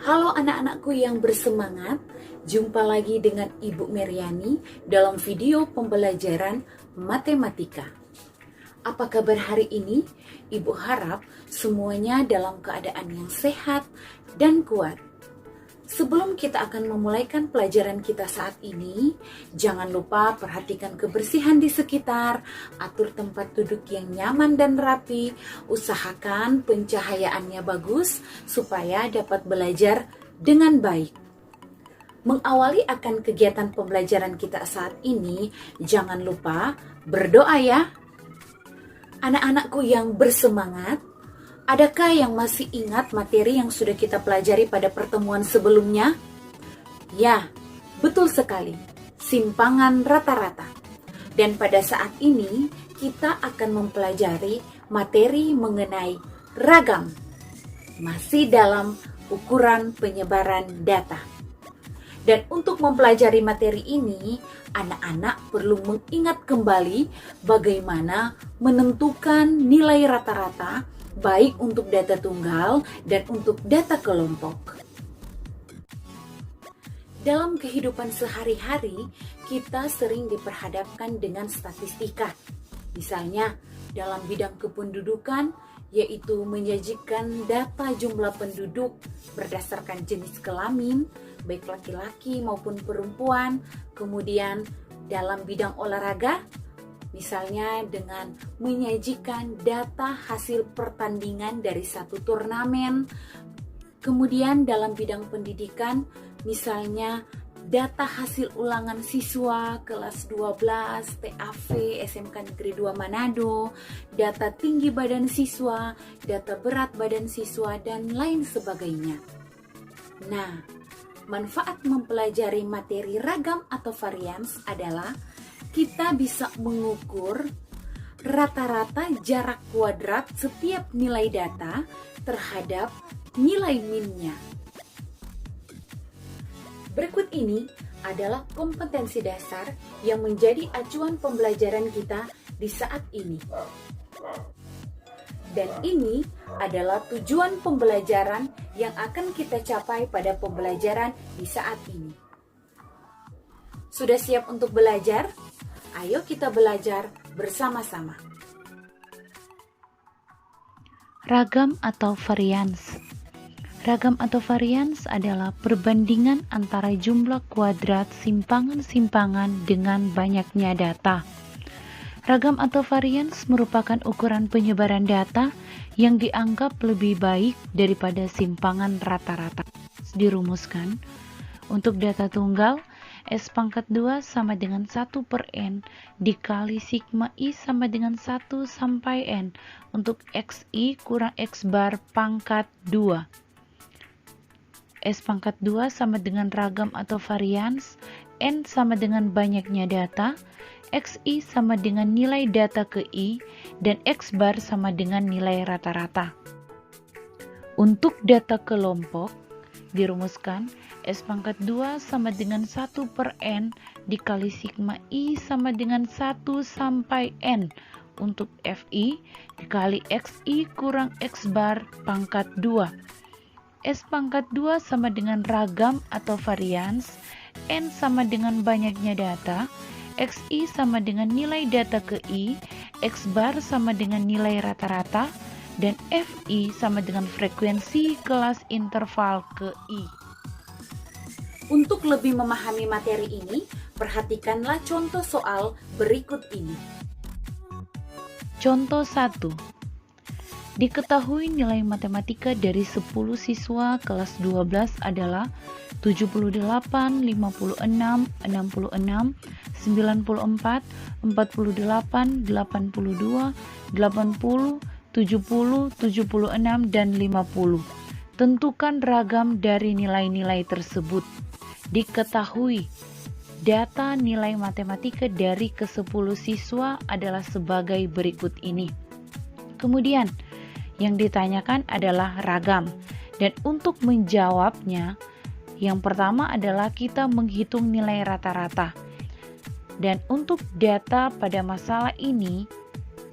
Halo anak-anakku yang bersemangat, jumpa lagi dengan Ibu Meriani dalam video pembelajaran matematika. Apa kabar hari ini? Ibu harap semuanya dalam keadaan yang sehat dan kuat. Sebelum kita akan memulaikan pelajaran kita saat ini, jangan lupa perhatikan kebersihan di sekitar, atur tempat duduk yang nyaman dan rapi, usahakan pencahayaannya bagus supaya dapat belajar dengan baik. Mengawali akan kegiatan pembelajaran kita saat ini, jangan lupa berdoa ya. Anak-anakku yang bersemangat, adakah yang masih ingat materi yang sudah kita pelajari pada pertemuan sebelumnya? Ya, betul sekali, simpangan rata-rata. Dan pada saat ini, kita akan mempelajari materi mengenai ragam. Masih dalam ukuran penyebaran data. Dan untuk mempelajari materi ini, anak-anak perlu mengingat kembali bagaimana menentukan nilai rata-rata baik untuk data tunggal dan untuk data kelompok. Dalam kehidupan sehari-hari, kita sering diperhadapkan dengan statistika. Misalnya, dalam bidang kependudukan, yaitu menyajikan data jumlah penduduk berdasarkan jenis kelamin, baik laki-laki maupun perempuan. Kemudian dalam bidang olahraga, misalnya dengan menyajikan data hasil pertandingan dari satu turnamen. Kemudian dalam bidang pendidikan, misalnya data hasil ulangan siswa kelas 12, TAV, SMK Negeri 2 Manado, data tinggi badan siswa, data berat badan siswa, dan lain sebagainya. Nah, manfaat mempelajari materi ragam atau varians adalah kita bisa mengukur rata-rata jarak kuadrat setiap nilai data terhadap nilai min-nya. Berikut ini adalah kompetensi dasar yang menjadi acuan pembelajaran kita di saat ini. Dan ini adalah tujuan pembelajaran yang akan kita capai pada pembelajaran di saat ini. Sudah siap untuk belajar? Ayo kita belajar bersama-sama. Ragam atau varians. Ragam atau varians adalah perbandingan antara jumlah kuadrat simpangan-simpangan dengan banyaknya data. Ragam atau varians merupakan ukuran penyebaran data yang dianggap lebih baik daripada simpangan rata-rata. Dirumuskan, untuk data tunggal, S pangkat 2 sama dengan 1 per N dikali sigma I sama dengan 1 sampai N untuk XI kurang X bar pangkat 2. S pangkat 2 sama dengan ragam atau varians, N sama dengan banyaknya data, XI sama dengan nilai data ke I, dan X bar sama dengan nilai rata-rata. Untuk data kelompok, dirumuskan S pangkat 2 sama dengan 1 per N dikali sigma I sama dengan 1 sampai N untuk FI dikali XI kurang X bar pangkat 2. S pangkat 2 sama dengan ragam atau varians, N sama dengan banyaknya data, XI sama dengan nilai data ke I, X bar sama dengan nilai rata-rata, dan FI sama dengan frekuensi kelas interval ke I. Untuk lebih memahami materi ini, perhatikanlah contoh soal berikut ini. Contoh 1. Diketahui nilai matematika dari 10 siswa kelas 12 adalah 78, 56, 66, 94, 48, 82, 80, 70, 76, dan 50. Tentukan ragam dari nilai-nilai tersebut. Diketahui data nilai matematika dari ke-10 siswa adalah sebagai berikut ini. Kemudian, yang ditanyakan adalah ragam. Dan untuk menjawabnya, yang pertama adalah kita menghitung nilai rata-rata. Dan untuk data pada masalah ini,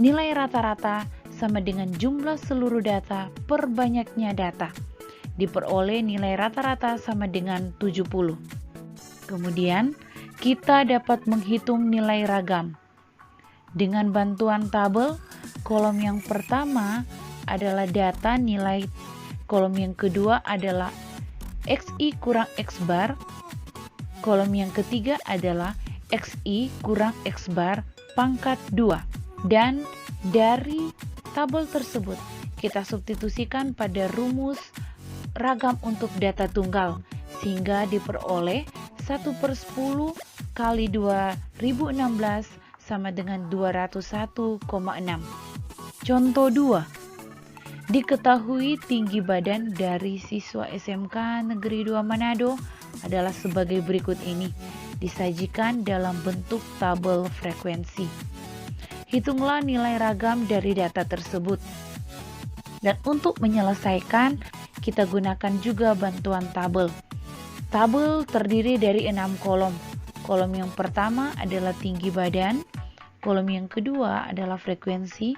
nilai rata-rata sama dengan jumlah seluruh data per banyaknya data. diperoleh nilai rata-rata sama dengan 70. Kemudian, kita dapat menghitung nilai ragam. Dengan bantuan tabel, kolom yang pertama adalah data nilai, kolom yang kedua adalah XI kurang X bar, kolom yang ketiga adalah XI kurang X bar pangkat 2. Dan dari tabel tersebut, kita substitusikan pada rumus ragam untuk data tunggal, sehingga diperoleh 1/10 kali 2016 sama dengan 201,6. Contoh 2. Diketahui tinggi badan dari siswa SMK Negeri 2 Manado adalah sebagai berikut ini, disajikan dalam bentuk tabel frekuensi. Hitunglah nilai ragam dari data tersebut. Dan untuk menyelesaikan, kita gunakan juga bantuan tabel. Tabel terdiri dari 6 kolom. Kolom yang pertama adalah tinggi badan, kolom yang kedua adalah frekuensi,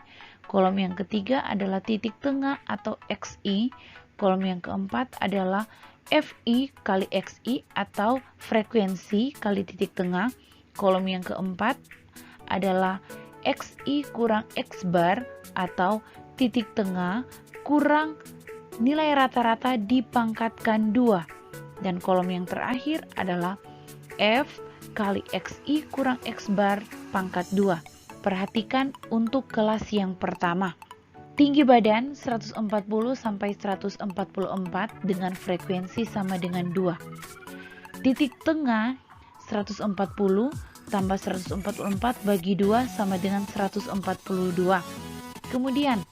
kolom yang ketiga adalah titik tengah atau XI, kolom yang keempat adalah FI kali XI atau frekuensi kali titik tengah, kolom yang keempat adalah XI kurang X bar atau titik tengah kurang nilai rata-rata dipangkatkan 2. Dan kolom yang terakhir adalah F kali XI kurang X bar pangkat 2. Perhatikan untuk kelas yang pertama. Tinggi badan 140 sampai 144 dengan frekuensi sama dengan 2. Titik tengah 140 tambah 144 bagi 2 sama dengan 142. Kemudian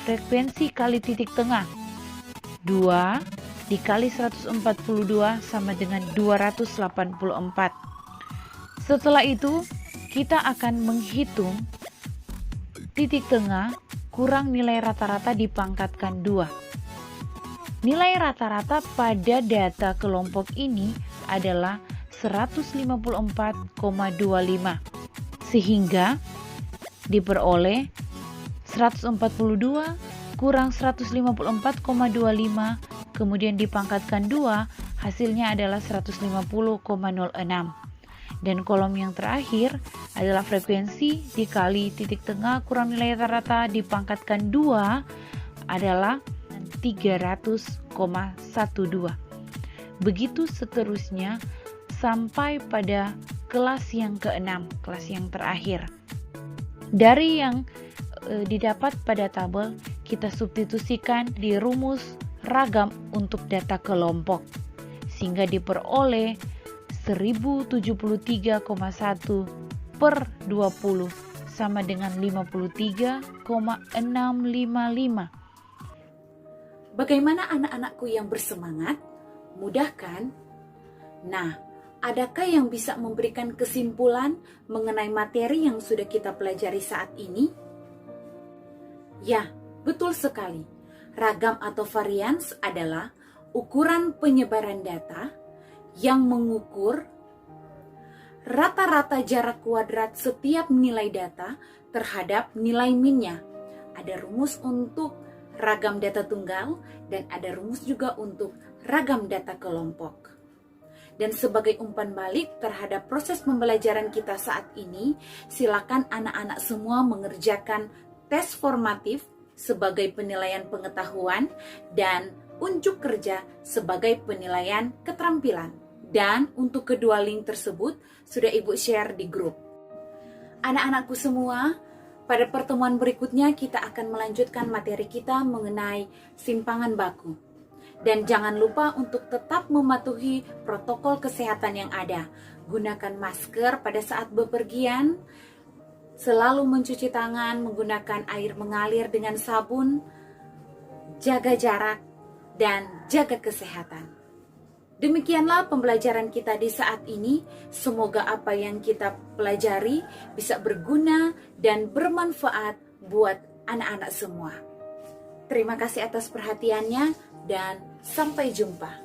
frekuensi kali titik tengah 2 dikali 142 sama dengan 284. Setelah itu, kita akan menghitung titik tengah kurang nilai rata-rata dipangkatkan 2. Nilai rata-rata pada data kelompok ini adalah 154,25, sehingga diperoleh 142 kurang 154,25 kemudian dipangkatkan 2, hasilnya adalah 150,06. Dan kolom yang terakhir adalah frekuensi dikali titik tengah kurang nilai rata-rata dipangkatkan 2 adalah 300,12. Begitu seterusnya sampai pada kelas yang ke-6, kelas yang terakhir. Dari yang didapat pada tabel, kita substitusikan di rumus ragam untuk data kelompok, sehingga diperoleh 1073,1 per 20 sama dengan 53,655. Bagaimana anak-anakku yang bersemangat? Mudah kan? Nah, adakah yang bisa memberikan kesimpulan mengenai materi yang sudah kita pelajari saat ini? Ya, betul sekali. Ragam atau varians adalah ukuran penyebaran data yang mengukur rata-rata jarak kuadrat setiap nilai data terhadap nilai min-nya. Ada rumus untuk ragam data tunggal dan ada rumus juga untuk ragam data kelompok. Dan sebagai umpan balik terhadap proses pembelajaran kita saat ini, silakan anak-anak semua mengerjakan tes formatif sebagai penilaian pengetahuan dan unjuk kerja sebagai penilaian keterampilan. Dan untuk kedua link tersebut sudah Ibu share di grup. Anak-anakku semua, pada pertemuan berikutnya kita akan melanjutkan materi kita mengenai simpangan baku. Dan jangan lupa untuk tetap mematuhi protokol kesehatan yang ada. Gunakan masker pada saat bepergian, selalu mencuci tangan menggunakan air mengalir dengan sabun, jaga jarak, dan jaga kesehatan. Demikianlah pembelajaran kita di saat ini. Semoga apa yang kita pelajari bisa berguna dan bermanfaat buat anak-anak semua. Terima kasih atas perhatiannya dan sampai jumpa.